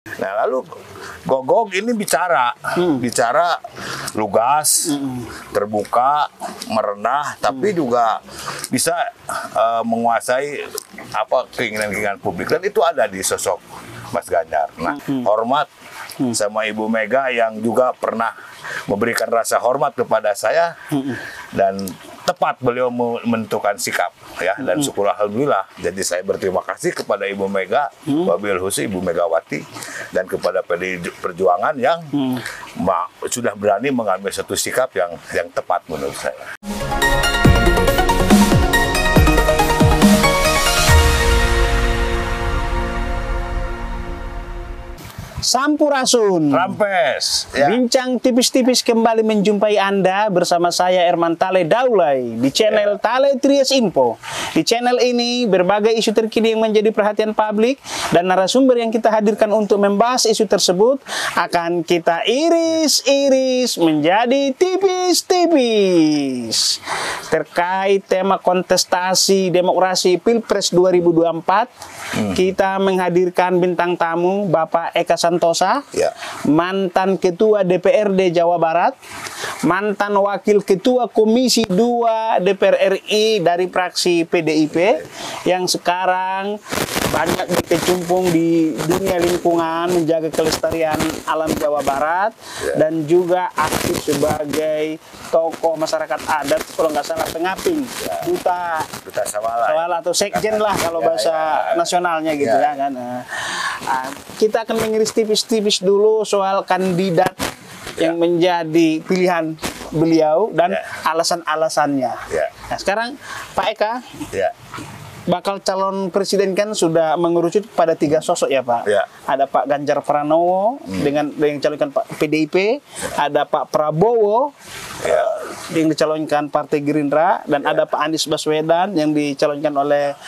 Nah, lalu Gogong ini bicara lugas, terbuka, merenah, tapi juga bisa menguasai apa keinginan-keinginan publik, dan itu ada di sosok Mas Ganjar. Nah, hormat sama Ibu Mega yang juga pernah memberikan rasa hormat kepada saya, dan tepat beliau menentukan sikap ya, dan syukur alhamdulillah. Jadi saya berterima kasih kepada Ibu Mega, Wabil Husi, Ibu Megawati, dan kepada PDI Perjuangan yang sudah berani mengambil satu sikap yang tepat menurut saya. Sampurasun, Rampes, ya. Bincang tipis-tipis kembali menjumpai Anda bersama saya Erman Tale Daulay di channel Tale Trias Info. Di channel ini berbagai isu terkini yang menjadi perhatian publik dan narasumber yang kita hadirkan untuk membahas isu tersebut akan kita iris-iris menjadi tipis-tipis. Terkait tema kontestasi demokrasi Pilpres 2024, kita menghadirkan bintang tamu Bapak Eka Santosa, mantan Ketua DPRD Jawa Barat, mantan Wakil Ketua Komisi 2 DPR RI dari fraksi PDIP, yang sekarang banyak berkecimpung di dunia lingkungan, menjaga kelestarian alam Jawa Barat, dan juga aktif sebagai tokoh masyarakat adat, kalau nggak salah pengaping, duta Sawala atau sekjen lah kalau bahasa nasionalnya gitu ya kan. Kita akan mengiris tipis-tipis dulu soal kandidat yang menjadi pilihan beliau dan alasan-alasannya. Nah, sekarang Pak Eka, bakal calon presiden kan sudah mengerucut pada 3 sosok ya Pak. Ada Pak Ganjar Pranowo dengan yang dicalonkan Pak PDIP, ada Pak Prabowo yang dicalonkan Partai Gerindra, dan ada Pak Anies Baswedan yang dicalonkan oleh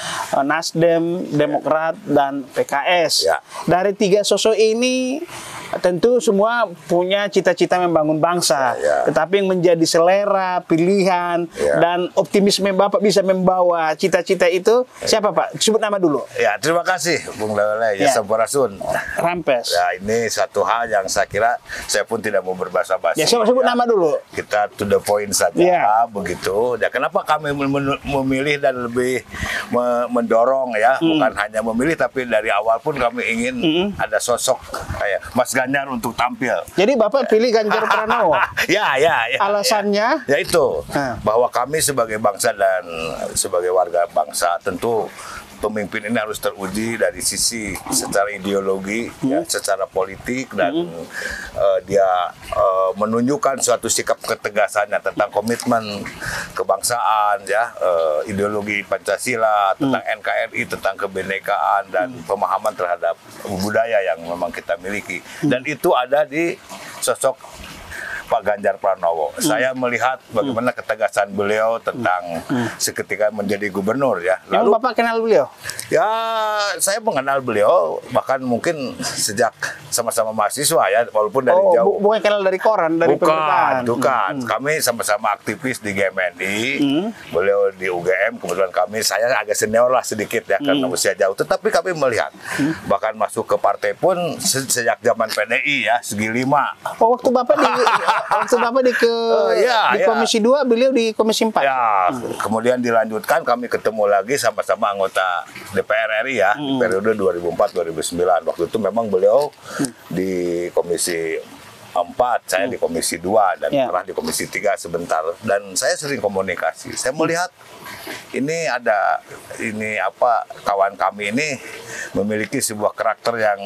Nasdem, Demokrat, dan PKS. Dari 3 sosok ini tentu semua punya cita-cita membangun bangsa, tetapi yang menjadi selera, pilihan, dan optimisme Bapak bisa membawa cita-cita itu siapa Pak? Sebut nama dulu. Ya, terima kasih Bung Lele, ya Sampurasun. Rampes. Ya, ini satu hal yang saya kira saya pun tidak mau berbahasa-basi. Ya, sebut nama dulu. Kita to the point saja, begitu. Ya, kenapa kami memilih dan lebih mendorong ya, bukan hanya memilih, tapi dari awal pun kami ingin ada sosok kayak Mas Ganjar untuk tampil. Jadi Bapak pilih Ganjar Pranowo. Ya. Alasannya? Ya itu, bahwa kami sebagai bangsa dan sebagai warga bangsa, tentu pemimpin ini harus teruji dari sisi secara ideologi, secara politik, dan dia menunjukkan suatu sikap ketegasannya tentang komitmen kebangsaan, ideologi Pancasila, tentang NKRI, tentang kebinekaan, dan pemahaman terhadap budaya yang memang kita miliki. Dan itu ada di sosok Pak Ganjar Pranowo. Saya melihat bagaimana ketegasan beliau tentang seketika menjadi gubernur ya. Lalu Bapak kenal beliau? Ya, saya mengenal beliau bahkan mungkin sejak sama-sama mahasiswa ya, walaupun dari jauh. Bukan kenal dari koran, dari pemberitaan. Bukan. Kami sama-sama aktivis di GMNI. Beliau di UGM, kebetulan saya agak senior lah sedikit ya karena usia jauh. Tetapi kami melihat bahkan masuk ke partai pun sejak zaman PDI ya, segi 5. Waktu Bapak di Komisi 2, beliau di Komisi 4. Ya, kemudian dilanjutkan kami ketemu lagi sama-sama anggota DPR RI ya, di periode 2004-2009. Waktu itu memang beliau di Komisi 4, saya di Komisi 2, dan pernah di Komisi 3 sebentar. Dan saya sering komunikasi. Saya melihat kawan kami ini memiliki sebuah karakter yang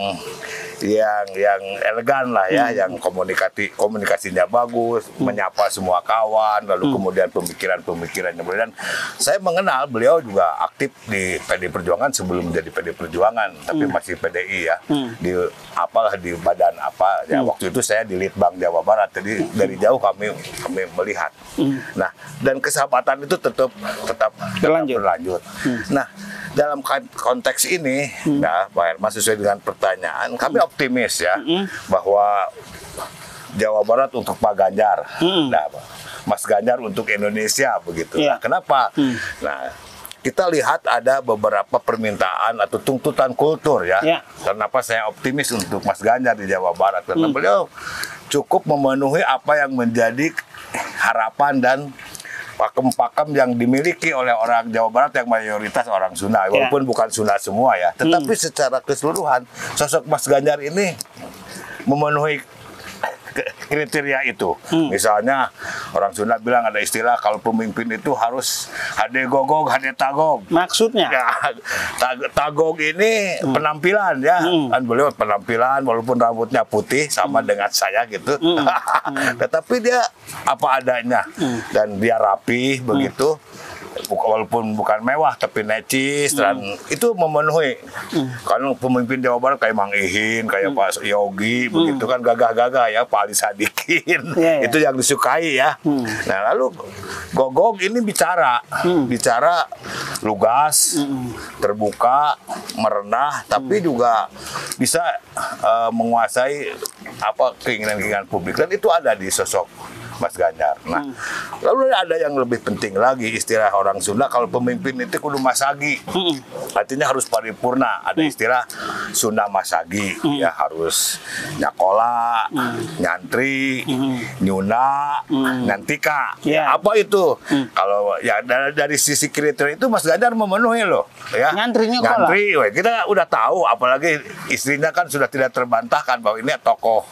elegan lah ya, yang komunikasinya bagus, menyapa semua kawan, lalu kemudian pemikirannya. Dan saya mengenal beliau juga aktif di PDI Perjuangan sebelum menjadi PDI Perjuangan, tapi masih PDI ya, di badan apa ya. Waktu itu saya di Litbang Jawa Barat, jadi dari jauh kami melihat. Nah, dan kesahabatan itu tetap berlanjut. Nah, dalam konteks ini, Pak Herman, sesuai dengan pertanyaan, kami optimis ya, bahwa Jawa Barat untuk Pak Ganjar, Mas Ganjar untuk Indonesia begitu. Nah, kenapa? Nah, kita lihat ada beberapa permintaan atau tuntutan kultur ya. Kenapa saya optimis untuk Mas Ganjar di Jawa Barat? Karena beliau cukup memenuhi apa yang menjadi harapan dan pakem-pakem yang dimiliki oleh orang Jawa Barat yang mayoritas orang Sunda, walaupun bukan Sunda semua ya. Tetapi secara keseluruhan sosok Mas Ganjar ini memenuhi kriteria itu. Misalnya orang Sunda bilang ada istilah kalau pemimpin itu harus hade gogog, hade tagog. Maksudnya? Ya, tagog ini penampilan ya. Kan beliau penampilan walaupun rambutnya putih sama dengan saya gitu. Tetapi dia apa adanya dan dia rapi begitu. Walaupun bukan mewah tapi necis dan itu memenuhi. Kalau pemimpin Jawa Barat kayak Mang Ihin, kayak Pak Yogi begitu kan gagah-gagah ya, Pak Ali Sadikin. Itu yang disukai ya. Nah, lalu Gogog ini bicara lugas, terbuka, merendah, tapi juga bisa menguasai apa keinginan-keinginan publik, dan itu ada di sosok Mas Ganjar. Nah, lalu ada yang lebih penting lagi, istilah orang Sunda kalau pemimpin itu kudu masagi. Artinya harus paripurna. Ada istilah Sunda masagi, ya harus nyakola, nyantri, nyuna, nyantika. Ya, apa itu? Kalau ya dari sisi kriteria itu Mas Ganjar memenuhi loh. Ya. Nyantri, kita udah tahu, apalagi istrinya kan sudah tidak terbantahkan bahwa ini tokoh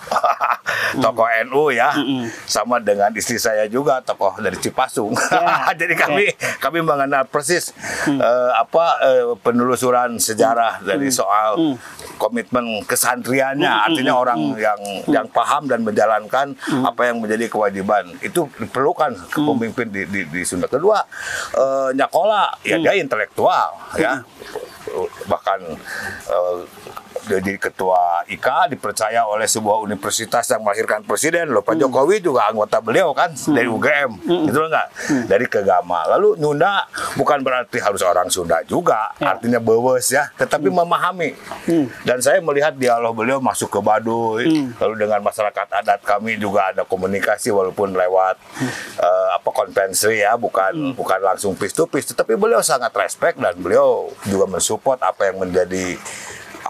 tokoh NU ya. Sama dengan istri saya juga tokoh dari Cipasung. Jadi kami mengenal persis penelusuran sejarah dari soal komitmen kesantriannya. Artinya orang yang paham dan menjalankan apa yang menjadi kewajiban itu diperlukan pemimpin di Sunda. Kedua, nyakola ya, dia intelektual ya, bahkan jadi ketua IKA dipercaya oleh sebuah universitas yang melahirkan presiden loh. Pak Jokowi juga anggota beliau kan dari UGM, gitu loh enggak? Dari Kegama. Lalu Nyunda bukan berarti harus orang Sunda juga, artinya bewes ya, tetapi memahami. Dan saya melihat dialog beliau masuk ke Baduy, lalu dengan masyarakat adat kami juga ada komunikasi walaupun lewat konvensi ya, bukan langsung face to face, tetapi beliau sangat respect dan beliau juga mensupport apa yang menjadi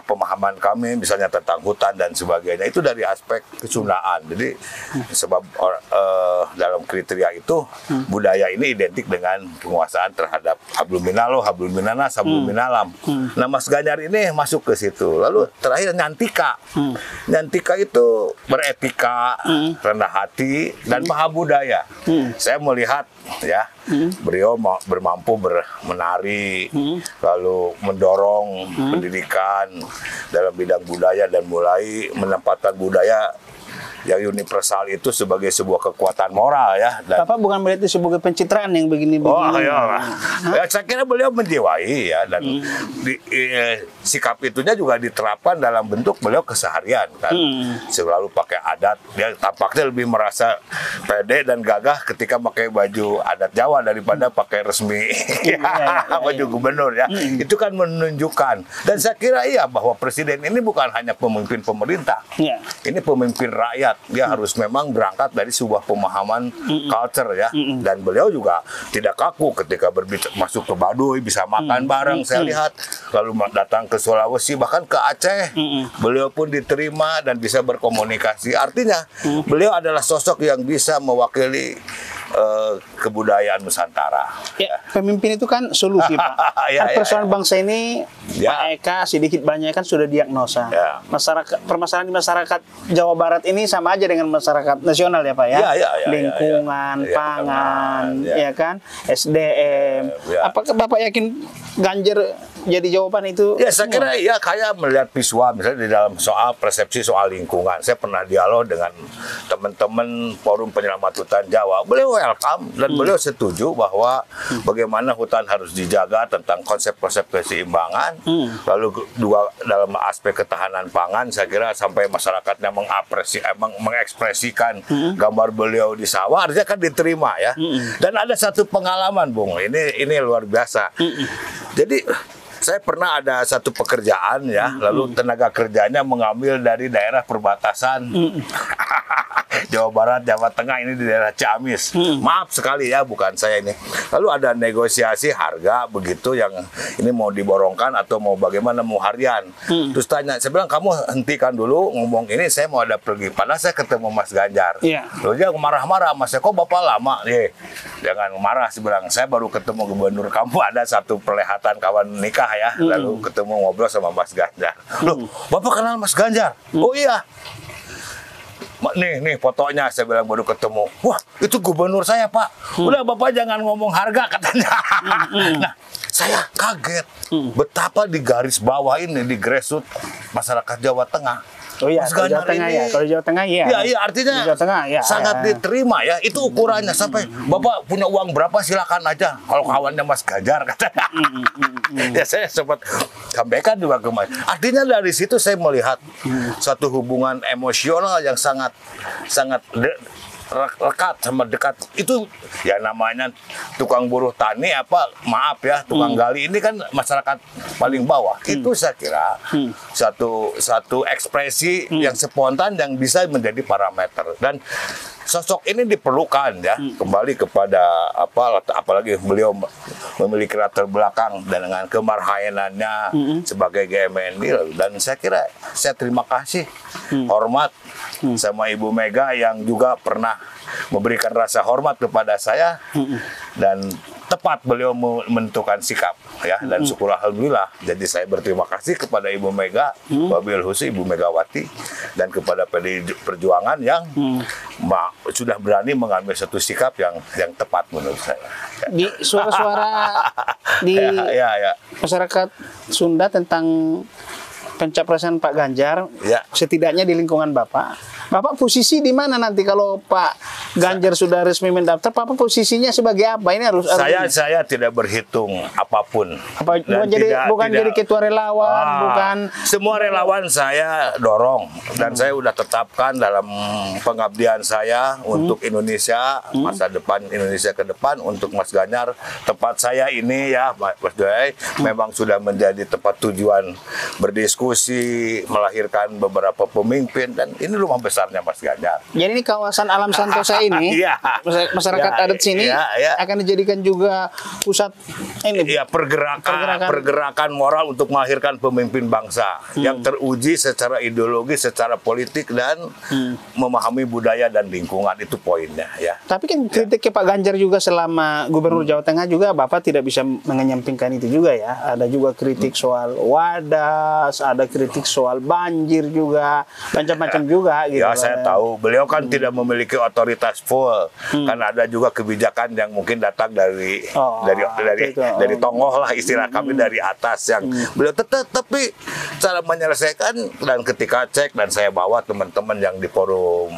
pemahaman kami, misalnya tentang hutan dan sebagainya, itu dari aspek kesundaan. Jadi sebab dalam kriteria itu budaya ini identik dengan penguasaan terhadap hablum minallah, hablum minanas, hablum minalam. Nah, Mas Ganjar ini masuk ke situ. Lalu terakhir nyantika. Nyantika itu beretika, rendah hati dan mahabudaya. Saya melihat ya, beliau bermampu menari, lalu mendorong pendidikan dalam bidang budaya dan mulai menempatkan budaya yang universal itu sebagai sebuah kekuatan moral ya. Dan Bapak bukan berarti sebagai pencitraan yang begini-begini. Oh iya, ya, saya kira beliau menjiwai ya, dan sikap itunya juga diterapkan dalam bentuk beliau keseharian kan. Selalu pakai adat, dia tampaknya lebih merasa pede dan gagah ketika pakai baju adat Jawa daripada pakai resmi baju gubernur ya. Itu kan menunjukkan, dan saya kira iya bahwa presiden ini bukan hanya pemimpin pemerintah, ini pemimpin rakyat. Dia harus memang berangkat dari sebuah pemahaman culture ya, dan beliau juga tidak kaku ketika masuk ke Baduy, bisa makan bareng saya lihat, lalu datang ke Sulawesi bahkan ke Aceh, beliau pun diterima dan bisa berkomunikasi. Artinya beliau adalah sosok yang bisa mewakili kebudayaan Nusantara. Ya, pemimpin itu kan solusi Pak. Persoalan bangsa ini Pak Eka sedikit banyak kan sudah diagnosa. Permasalahan di masyarakat Jawa Barat ini sama aja dengan masyarakat nasional ya Pak ya. Lingkungan, pangan, ya kan, SDM. Apakah Bapak yakin Ganjar jadi jawaban itu? Ya, saya kira ya, kayak melihat visual misalnya di dalam soal persepsi soal lingkungan. Saya pernah dialog dengan teman-teman Forum Penyelamat Hutan Jawa. Beliau welcome dan beliau setuju bahwa bagaimana hutan harus dijaga, tentang konsep-konsep keseimbangan. Lalu juga dalam aspek ketahanan pangan, saya kira sampai masyarakatnya mengekspresikan gambar beliau di sawah, artinya kan diterima ya. Dan ada satu pengalaman, Bung, ini luar biasa. Jadi saya pernah ada satu pekerjaan ya, lalu tenaga kerjanya mengambil dari daerah perbatasan. Jawa Barat, Jawa Tengah, ini di daerah Ciamis. Maaf sekali ya, bukan saya ini. Lalu ada negosiasi harga begitu yang ini mau diborongkan atau mau bagaimana, mau harian. Terus tanya, saya bilang kamu hentikan dulu ngomong ini, saya mau ada pergi. Padahal saya ketemu Mas Ganjar. Lalu dia marah-marah, Mas, kok Bapak lama? Jangan marah, saya bilang, saya baru ketemu gubernur kamu, ada satu perlihatan kawan nikah ya. Lalu ketemu ngobrol sama Mas Ganjar. Loh, Bapak kenal Mas Ganjar? Oh iya. Nih fotonya, saya bilang baru ketemu. Wah, itu gubernur saya, Pak. Udah Bapak jangan ngomong harga, katanya. Nah, saya kaget betapa di garis bawah ini, di grassroots masyarakat Jawa Tengah. Oh iya, kalau Jawa Tengah ya. Kalau Jawa Tengah ya. Iya, artinya Jawa Tengah, ya, sangat diterima ya. Itu ukurannya sampai Bapak punya uang berapa silakan aja. Kalau kawannya Mas Ganjar, katanya. Ya saya sempat sampaikan juga kemarin. Artinya dari situ saya melihat satu hubungan emosional yang sangat rekat sama dekat. Itu ya namanya tukang buruh tani tukang gali ini kan masyarakat paling bawah. Itu saya kira satu ekspresi yang spontan yang bisa menjadi parameter, dan sosok ini diperlukan ya. Kembali kepada apalagi beliau memiliki latar belakang dan dengan kemarhayanannya sebagai GMND, dan saya kira saya terima kasih, hormat sama Ibu Mega yang juga pernah memberikan rasa hormat kepada saya, dan tepat beliau menentukan sikap ya, dan syukur alhamdulillah. Jadi saya berterima kasih kepada Ibu Mega, Wabil Husi, Ibu Megawati, dan kepada PDI Perjuangan yang sudah berani mengambil satu sikap yang tepat menurut saya. Di suara-suara di masyarakat Sunda tentang pencapresan Pak Ganjar, setidaknya di lingkungan Bapak posisi di mana nanti kalau Pak Ganjar sudah resmi mendaftar? Bapak posisinya sebagai apa? Ini harus saya tidak berhitung apapun. Bukan jadi ketua relawan, bukan. Semua relawan saya dorong, dan saya sudah tetapkan dalam pengabdian saya untuk Indonesia, masa depan Indonesia ke depan, untuk Mas Ganjar. Tempat saya ini ya, Mas Doy, memang sudah menjadi tempat tujuan berdiskusi, melahirkan beberapa pemimpin, dan ini rumah besarnya Mas Ganjar. Jadi ini kawasan Alam Santosa ini, masyarakat adat sini akan dijadikan juga pusat ini. Ya, pergerakan moral untuk melahirkan pemimpin bangsa yang teruji secara ideologi, secara politik, dan memahami budaya dan lingkungan. Itu poinnya ya. Tapi kan kritik ke Pak Ganjar juga selama Gubernur Jawa Tengah juga Bapak tidak bisa menyampingkan itu juga ya. Ada juga kritik soal wadas, ada kritik soal banjir juga, macam-macam juga gitu. Ya, saya tahu beliau kan tidak memiliki otoritas full, kan ada juga kebijakan yang mungkin datang dari tongoh lah, istilah kami, dari atas, yang beliau tapi cara menyelesaikan, dan ketika cek dan saya bawa teman-teman yang di forum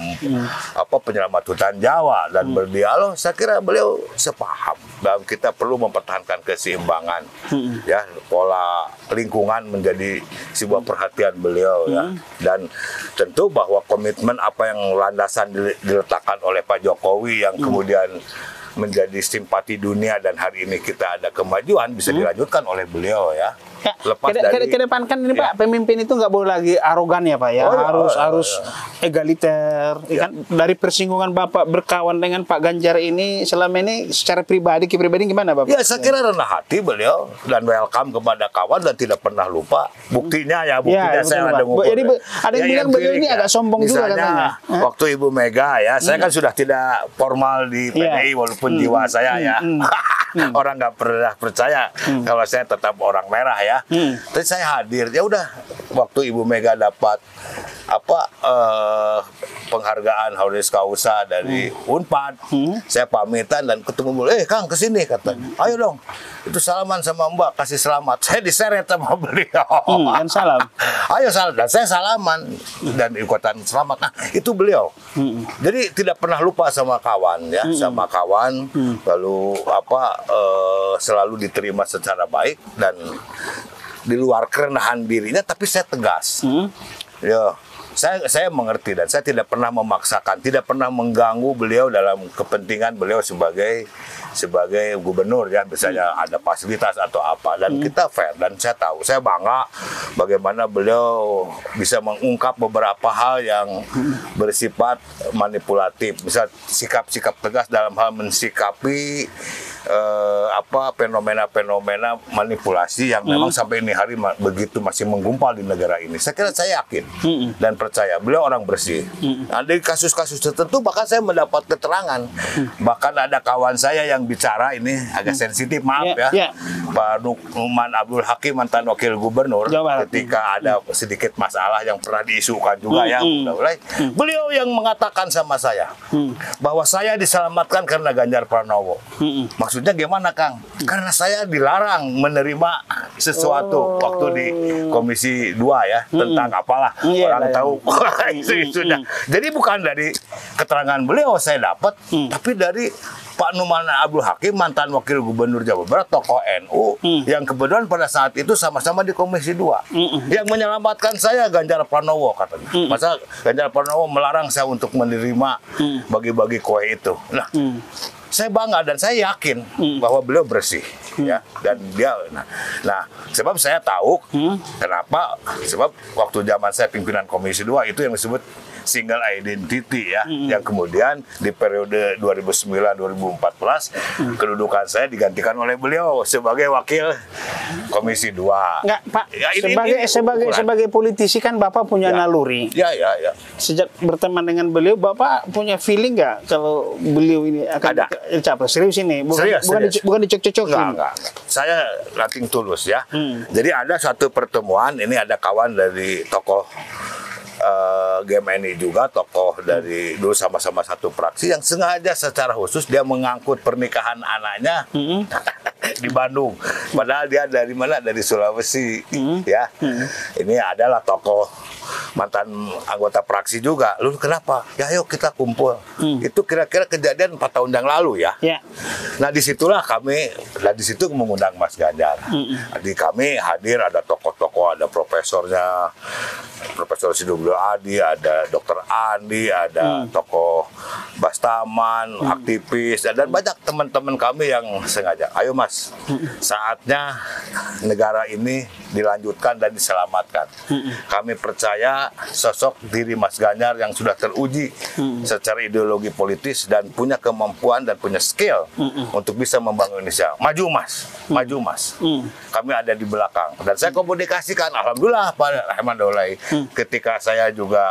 penyelamat hutan Jawa dan berdialog, saya kira beliau sepaham, dan kita perlu mempertahankan keseimbangan ya, pola lingkungan menjadi sebuah perhatian beliau ya, dan tentu bahwa komitmen apa yang landasan diletakkan oleh Pak Jokowi yang kemudian menjadi simpati dunia, dan hari ini kita ada kemajuan bisa dilanjutkan oleh beliau ya. Lepas dari ke depan kan ini Pak, pemimpin itu nggak boleh lagi arogan ya Pak ya, harus egaliter. Kan dari persinggungan Bapak berkawan dengan Pak Ganjar ini selama ini secara pribadi gimana Bapak? Ya, saya kira rendah hati beliau dan welcome kepada kawan dan tidak pernah lupa. Buktinya saya ada ngumpul. Jadi ada yang bilang beliau ini agak sombong juga katanya. Waktu Ibu Mega ya, saya kan sudah tidak formal di PDI walaupun jiwa saya ya. Orang nggak pernah percaya kalau saya tetap orang merah ya. Tapi saya hadir, ya udah, waktu Ibu Mega dapat penghargaan Honoris Causa dari Unpad, saya pamitan dan ketemu beliau, Kang kesini, katanya, ayo dong, itu salaman sama Mbak, kasih selamat. Saya diseret sama beliau, dan salam, ayo salam, dan saya salaman dan ikutan selamat. Nah, itu beliau. Jadi tidak pernah lupa sama kawan ya, sama kawan, lalu selalu diterima secara baik, dan di luar kerenahan dirinya, tapi saya tegas. Ya, Saya mengerti dan saya tidak pernah memaksakan, tidak pernah mengganggu beliau dalam kepentingan beliau sebagai gubernur ya, misalnya ada fasilitas atau apa, dan kita fair, dan saya tahu, saya bangga bagaimana beliau bisa mengungkap beberapa hal yang bersifat manipulatif, misal sikap-sikap tegas dalam hal mensikapi fenomena-fenomena manipulasi yang memang sampai ini hari begitu masih menggumpal di negara ini. Saya kira, saya yakin dan percaya beliau orang bersih. Nah, di kasus-kasus tertentu bahkan saya mendapat keterangan, bahkan ada kawan saya yang bicara, ini agak sensitif, maaf ya, Pak Nukman Abdul Hakim, mantan wakil gubernur, ketika ada sedikit masalah yang pernah diisukan juga beliau yang mengatakan sama saya bahwa saya diselamatkan karena Ganjar Pranowo. Maksudnya gimana, Kang? Karena saya dilarang menerima sesuatu waktu di Komisi 2 ya, tentang apalah, orang tahu isu-isunya. Jadi bukan dari keterangan beliau saya dapat, tapi dari Pak Nukman Abdul Hakim, mantan wakil gubernur Jawa Barat, tokoh NU, yang kebetulan pada saat itu sama-sama di Komisi 2. Yang menyelamatkan saya Ganjar Pranowo, katanya. Masa Ganjar Pranowo melarang saya untuk menerima bagi-bagi kue itu. Nah, saya bangga dan saya yakin bahwa beliau bersih ya, dan dia nah sebab saya tahu kenapa, sebab waktu zaman saya pimpinan Komisi 2 itu yang disebut single identity ya, yang kemudian di periode 2009-2014 kedudukan saya digantikan oleh beliau sebagai wakil Komisi 2. Enggak, Pak, ya, sebagai politisi kan Bapak punya naluri. Ya. Sejak berteman dengan beliau, Bapak punya feeling nggak kalau beliau ini akan capres? Serius ini, bukan dicocok-cocokin. Enggak. Saya nothing tulus ya. Jadi ada suatu pertemuan, ini ada kawan dari tokoh GMNI juga, tokoh dari dulu sama-sama satu fraksi, yang sengaja secara khusus dia mengangkut pernikahan anaknya di Bandung. Padahal dia dari mana? Dari Sulawesi ya. Ini adalah tokoh mantan anggota fraksi juga. Lalu kenapa? Ya ayo kita kumpul. Itu kira-kira kejadian 4 tahun yang lalu ya. Nah disitulah kami, di situ mengundang Mas Ganjar. Di kami hadir ada tokoh-tokoh, ada profesornya, Profesor Sidobyo Adi, ada Dr. Andi, ada tokoh Bastaman, aktivis, dan banyak teman-teman kami yang sengaja. Ayo Mas, saatnya negara ini dilanjutkan dan diselamatkan. Kami percaya sosok diri Mas Ganjar yang sudah teruji secara ideologi politis dan punya kemampuan dan punya skill untuk bisa membangun Indonesia. Maju Mas, maju Mas. Kami ada di belakang. Dan saya komunikasikan, alhamdulillah Pak Rahman Daulay, ketika saya juga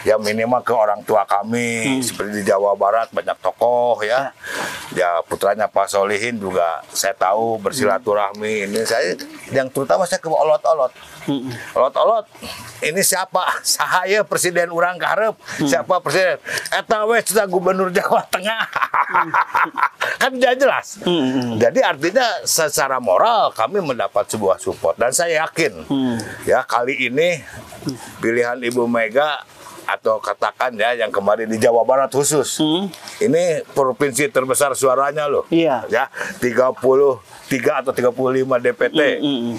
ya minimal ke orang tua kami, seperti di Jawa Barat banyak tokoh ya. Ya putranya Pak Solihin juga saya tahu bersilaturahmi. Ini saya yang terutama saya ke olot-olot. Olot-olot, ini siapa? Sahaya presiden urang karep. Siapa presiden? Eta we sudah gubernur Jawa Tengah. Kan tidak jelas. Jadi artinya secara moral kami mendapat sebuah support, dan saya yakin ya kali ini pilihan Ibu Mega, atau katakan ya yang kemarin di Jawa Barat khusus, ini provinsi terbesar suaranya loh. Ya 33 atau 35 DPT.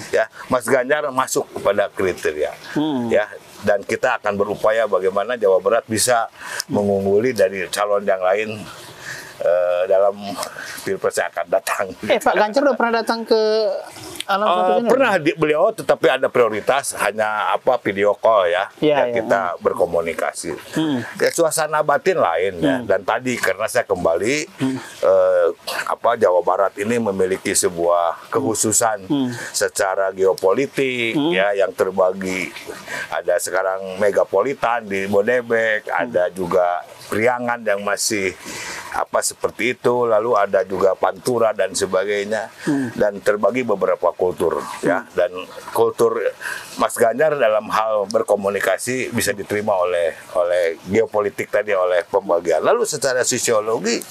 Ya, Mas Ganjar masuk kepada kriteria. Ya, dan kita akan berupaya bagaimana Jawa Barat bisa mengungguli dari calon yang lain dalam pilpres yang akan datang. Pak Ganjar udah pernah datang ke alam pernah beliau, tetapi ada prioritas hanya video call ya, kita berkomunikasi. Ya, suasana batin lain ya. Dan tadi karena saya kembali Jawa Barat ini memiliki sebuah kekhususan secara geopolitik ya, yang terbagi. Ada sekarang megapolitan di Bodebek, ada juga Priangan yang masih seperti itu, lalu ada juga Pantura dan sebagainya, dan terbagi beberapa kultur ya, dan kultur Mas Ganjar dalam hal berkomunikasi bisa diterima oleh geopolitik tadi, oleh pembagian. Lalu secara sosiologi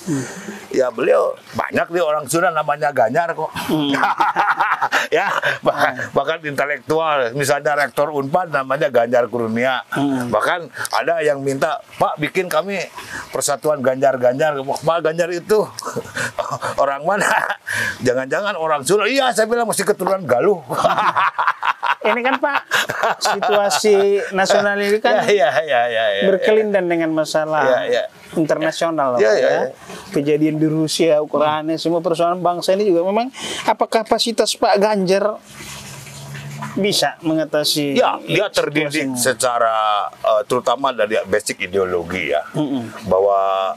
ya beliau banyak nih orang Sunda namanya Ganjar kok. Ya, bahkan intelektual, misalnya rektor Unpad namanya Ganjar Kurnia. Bahkan ada yang minta, Pak bikin kami persatuan Ganjar-Ganjar. Pak Ganjar itu orang mana? Jangan-jangan orang Sunda. Iya, saya bilang mesti keturunan Galuh. Ini kan Pak, situasi nasional ini kan berkelindan dengan masalah internasional kejadian di Rusia, Ukraina, semua persoalan bangsa ini juga memang apa kapasitas Pak Ganjar bisa mengatasi? Ya, dia terdidik secara terutama dari basic ideologi ya, bahwa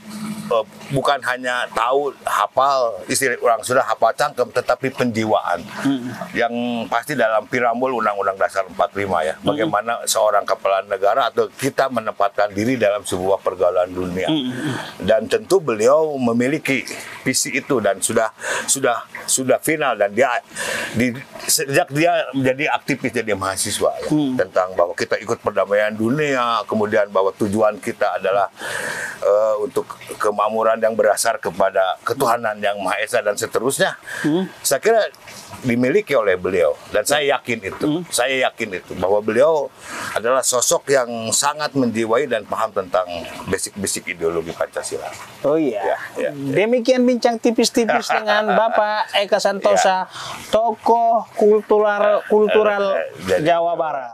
bukan hanya tahu hafal istilah orang sudah hafal cangkem, tetapi penjiwaan yang pasti dalam preambul Undang-Undang Dasar 45 ya, bagaimana seorang kepala negara atau kita menempatkan diri dalam sebuah pergaulan dunia, dan tentu beliau memiliki visi itu dan sudah final, dan dia sejak dia menjadi aktivis jadi mahasiswa ya, tentang bahwa kita ikut perdamaian dunia, kemudian bahwa tujuan kita adalah untuk kemakmuran yang berdasar kepada ketuhanan yang Maha Esa dan seterusnya. Saya kira dimiliki oleh beliau, dan saya yakin itu bahwa beliau adalah sosok yang sangat menjiwai dan paham tentang basic ideologi Pancasila. Oh iya. Demikian bincang tipis-tipis dengan Bapak Eka Santosa, tokoh kultural Jawa Barat.